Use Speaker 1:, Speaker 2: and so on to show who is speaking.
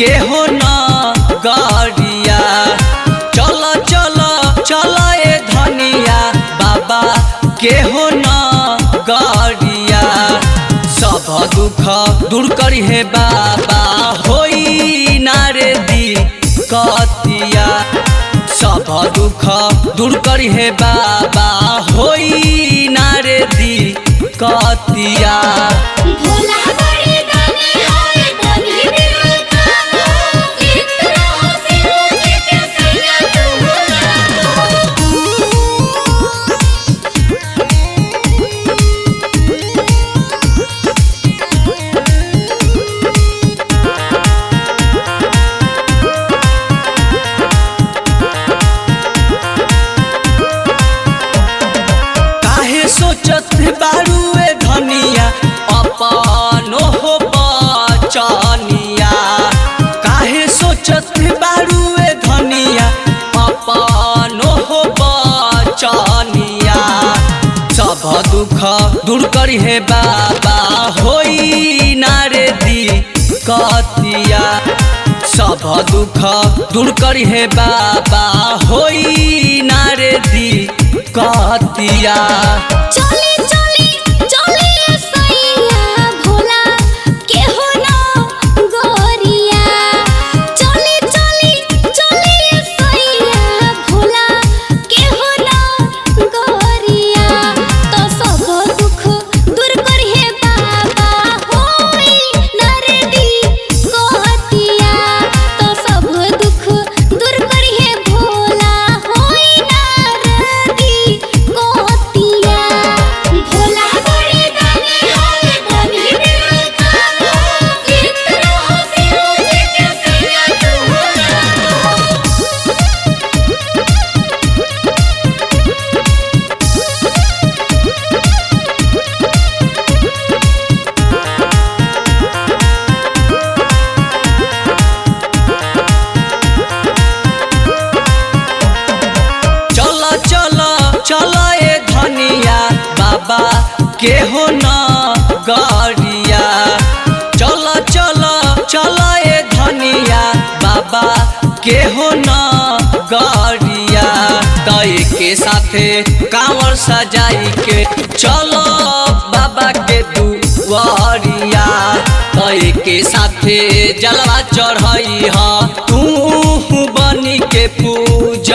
Speaker 1: के हो ना गरिया। चल चल चल ए धनिया बाबा के हो ना गरिया। सब दुख दूर करी हे बाबा होई नारे दी कतिया। सब दुख दूर करी हे बाबा होई नारे दी कतिया। सोचत बारुए धनिया अपनो हो बचनिया। काहे सोचत बारुए धनिया अपनो हो बचनिया। सब दुख दूर करी हे बाबा होई नारे दी कतिया। सब दुख दूर करी हे बाबा होई नारे दी कतिया। चल ए धनिया बाबा के हो ना गरिया। चल चल चल ए धनिया बाबा के हो ना गरिया। तय के साथे कांवर सजाई के चलो बाबा के दुआरिया। तय के साथे जलवा चढ़ाई हा तू बनी के पूजा।